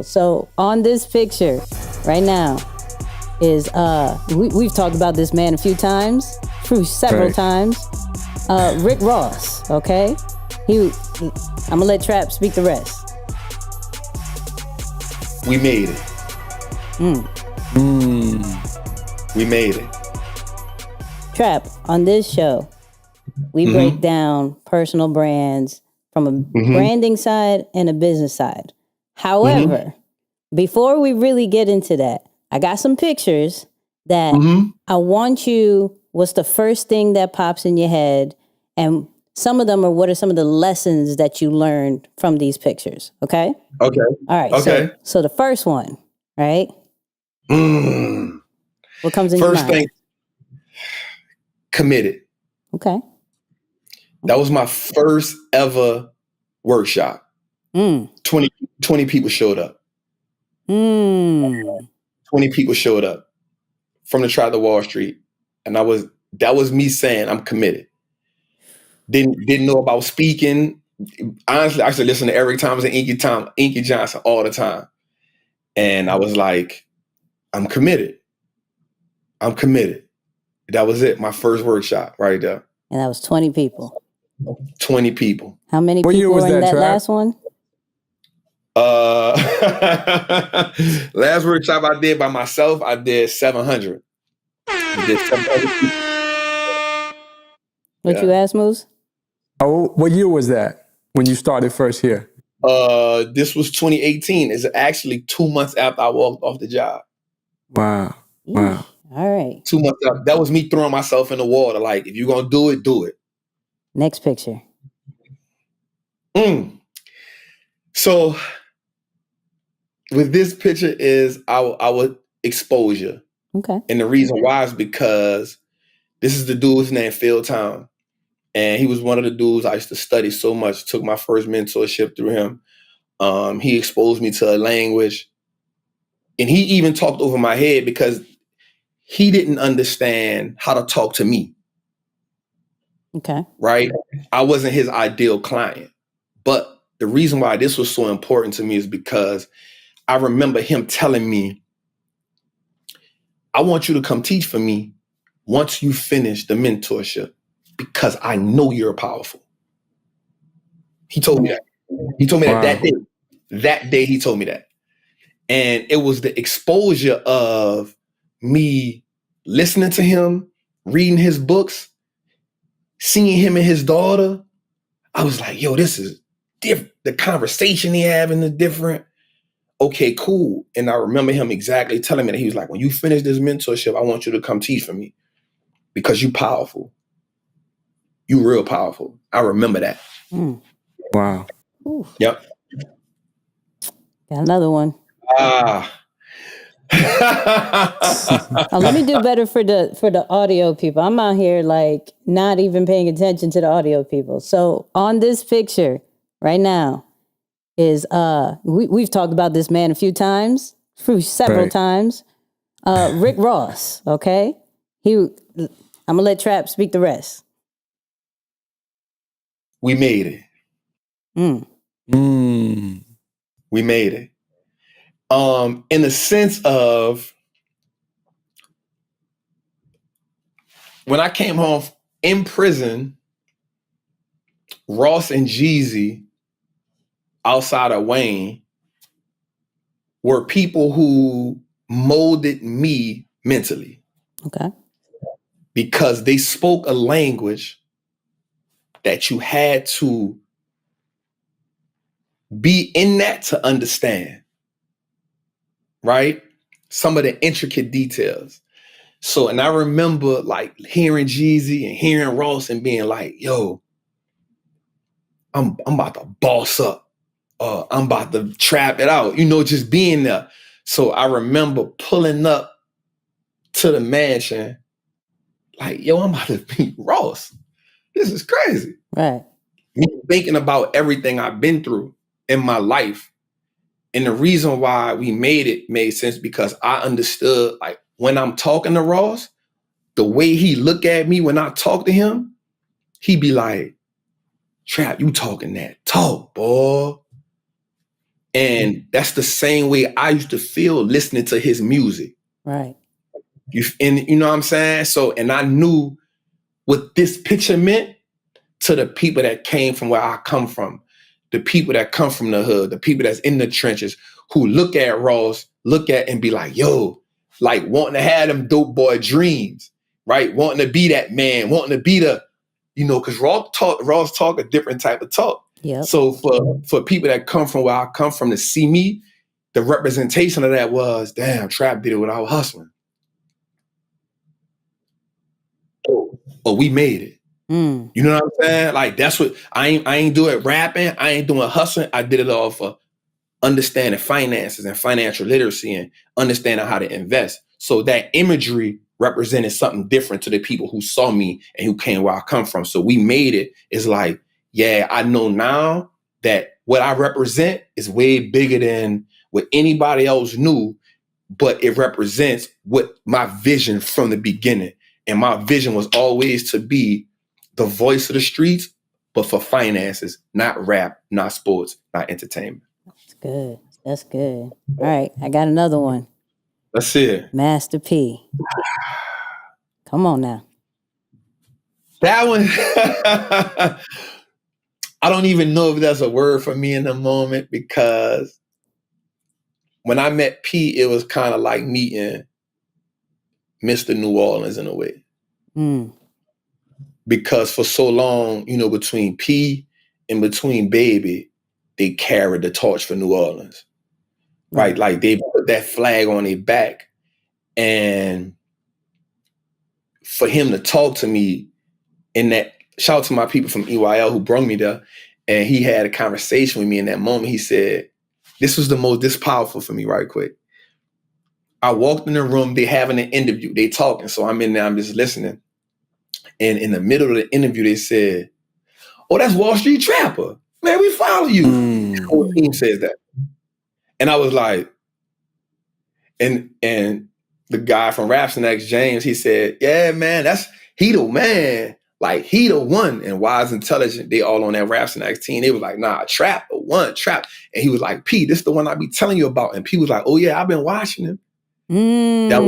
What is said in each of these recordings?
So on this picture right now is we've talked about this man a few times, several times. Rick Ross, okay? I'm gonna let Trap speak the rest. We made it. We made it. Trap, on this show, we break down personal brands from a branding side and a business side. However, before we really get into that, I got some pictures that I want you, what's the first thing that pops in your head? And some of them are, what are some of the lessons that you learned from these pictures? Okay? Okay. All right. Okay. So the first one, right? What comes in your mind? First thing, committed. Okay. That was my first ever workshop. 20 people showed up. 20 people showed up from the Tribe to Wall Street. And that was me saying, I'm committed. Didn't know about speaking. Honestly, I used to listen to Eric Thomas and Inky Johnson all the time. And I was like, I'm committed. I'm committed. That was it. My first workshop right there. And that was 20 people. 20 people. How many people were in that last one? Last workshop I did by myself, I did 700. I did 700 people. What you asked, Moose? Oh, what year was that when you started first here? This was 2018. It's actually 2 months after I walked off the job. Wow. All right. 2 months after. That was me throwing myself in the water. Like, if you're going to do it, do it. Next picture. So with this picture is our exposure. Okay. And the reason why is because this is the dude's name, Phil Town. And he was one of the dudes I used to study so much, took my first mentorship through him. He exposed me to a language. And he even talked over my head because he didn't understand how to talk to me. Okay. Right? I wasn't his ideal client. But the reason why this was so important to me is because I remember him telling me, I want you to come teach for me once you finish the mentorship, because I know you're powerful. He told me that. He told me that day. That day he told me that. And it was the exposure of me listening to him, reading his books, seeing him and his daughter. I was like, yo, this is different. The conversation he having is different. Okay, cool. And I remember him exactly telling me that he was like, when you finish this mentorship, I want you to come teach for me because you powerful. You real powerful. I remember that. Wow. Ooh. Yep. Got another one. Let me do better for the audio people. I'm out here like not even paying attention to the audio people. So on this picture right now is we've talked about this man a few times, several times. Rick Ross, okay? I'm gonna let Trap speak the rest. We made it. We made it. In the sense of when I came home in prison, Ross and Jeezy outside of Wayne were people who molded me mentally. Okay. Because they spoke a language that you had to be in that to understand. Right? Some of the intricate details. So, and I remember like hearing Jeezy and hearing Ross and being like, yo, I'm about to boss up. I'm about to trap it out, just being there. So I remember pulling up to the mansion like, yo, I'm about to beat Ross. This is crazy. Right. Me thinking about everything I've been through in my life. And the reason why we made sense because I understood, like, when I'm talking to Ross, the way he look at me when I talk to him, he be like, Trap, you talking that talk, boy. And that's the same way I used to feel listening to his music. Right. And you know what I'm saying? So, and I knew what this picture meant to the people that came from where I come from, the people that come from the hood, the people that's in the trenches, who look at Ross, look at and be like, yo, like wanting to have them dope boy dreams, right? Wanting to be that man, wanting to be the, you know, because Ross talk a different type of talk. Yep. So for people that come from where I come from to see me, the representation of that was, damn, Trap did it without hustling. But we made it. You know what I'm saying? Like that's what I ain't do it rapping. I ain't doing hustling. I did it all for understanding finances and financial literacy and understanding how to invest. So that imagery represented something different to the people who saw me and who came where I come from. So we made it. It's like, yeah, I know now that what I represent is way bigger than what anybody else knew, but it represents what my vision from the beginning. And my vision was always to be the voice of the streets, but for finances, not rap, not sports, not entertainment. That's good. That's good. All right, I got another one. Let's see it. Master P. Come on now. That one, I don't even know if that's a word for me in the moment, because when I met P, it was kind of like meeting Mr. New Orleans in a way. Because for so long, you know, between P and between Baby, they carried the torch for New Orleans, right? Like they put that flag on their back. And for him to talk to me in that, shout out to my people from EYL who brought me there, and he had a conversation with me in that moment. He said, this powerful for me right quick. I walked in the room, they having an interview, they talking. So I'm in there, I'm just listening. And in the middle of the interview, they said, oh, that's Wall Street Trapper. Man, we follow you. The whole team says that. And I was like, and the guy from Rap Snacks, James, he said, yeah, man, he the man. Like, he the one. And Wise Intelligent, they all on that Rap Snacks team. They was like, nah, Trap, the one, Trap. And he was like, P, this is the one I be telling you about. And P was like, oh yeah, I've been watching him. That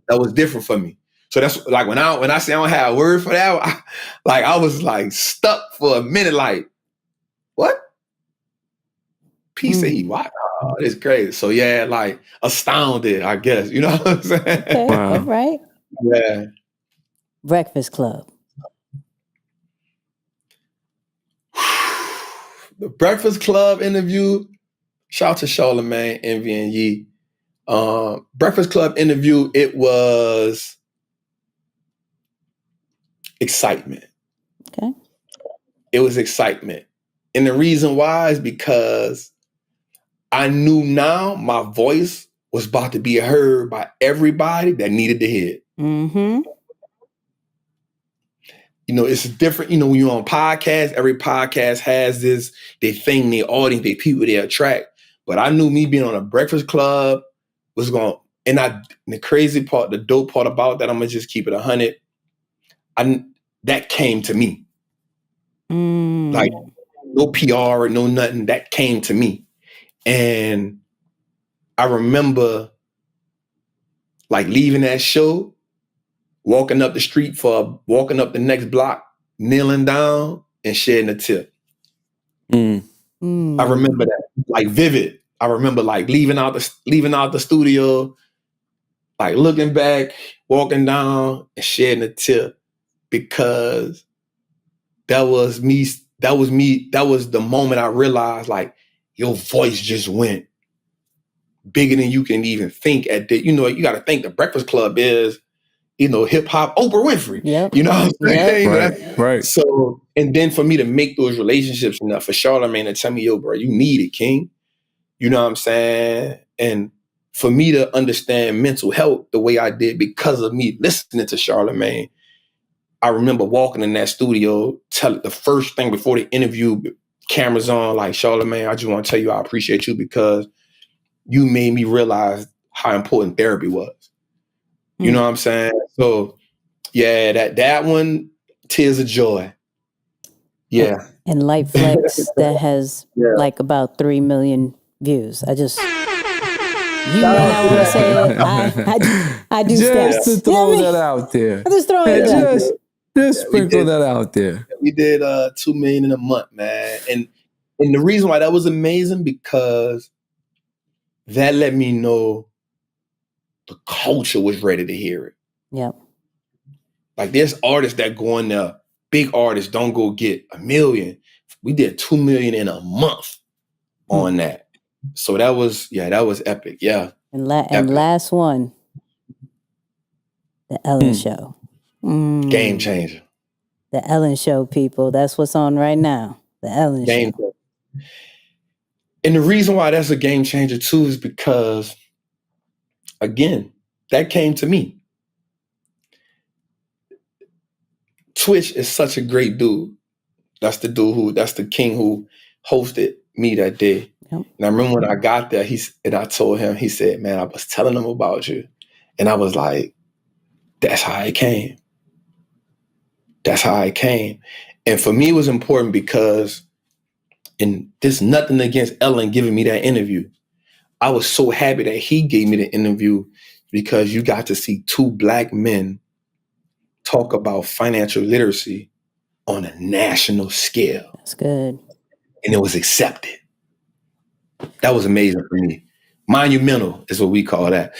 was different for me. So that's like when I say I don't have a word for that, I was like stuck for a minute, like, what? P said he watched. Oh, it's crazy. So yeah, like astounded, I guess. You know what I'm saying? Okay, wow. All right. Yeah. Breakfast Club. The Breakfast Club interview. Shout out to Charlamagne, Envy, and Yee. Breakfast Club interview, it was excitement. Okay. It was excitement. And the reason why is because I knew now my voice was about to be heard by everybody that needed to hear it. You know, it's different. You know, when you're on podcasts, every podcast has their thing, their audience, their people they attract. But I knew me being on a Breakfast Club was going, and the crazy part, the dope part about that, I'm gonna just keep it 100. That came to me. Like no PR or no nothing. That came to me. And I remember like leaving that show, walking up the next block, kneeling down and shedding a tip. I remember that, like vivid. I remember like leaving out the studio, like looking back, walking down and shedding a tip, because that was me. That was the moment I realized, like, your voice just went bigger than you can even think at the, you know, you got to think the Breakfast Club is, you know, hip hop Oprah Winfrey. Yep. You know what I'm saying? Yep. Right. So, and then for me to make those relationships enough for Charlamagne to tell me, yo, bro, you need it, King. You know what I'm saying? And for me to understand mental health the way I did because of me listening to Charlamagne, I remember walking in that studio, the first thing before the interview, cameras on, like, Charlamagne, I just want to tell you I appreciate you because you made me realize how important therapy was. You know what I'm saying? So, yeah, that one, Tears of Joy. Yeah. And Light Flex that has like about 3 million views. I just, you may not want to say it. I do just stats. to throw that out there. I'm just throwing it out there. Just sprinkle that out there. We did 2 million in a month, man. And the reason why that was amazing, because that let me know the culture was ready to hear it. Yep. Like there's artists that go in there, big artists don't go get 1 million. We did 2 million in a month on that. So that was epic. Yeah. And last one, the Ellen Show. Game changer. The Ellen Show, people. That's what's on right now. The Ellen Show. And the reason why that's a game changer too is because, again, that came to me. Twitch is such a great dude. That's the king who hosted me that day. Yep. And I remember when I got there, I told him, he said, man, I was telling him about you. And I was like, that's how I came. That's how I came. And for me, it was important because, and there's nothing against Ellen giving me that interview. I was so happy that he gave me the interview, because you got to see 2 Black men talk about financial literacy on a national scale. That's good. And it was accepted. That was amazing for me. Monumental is what we call that.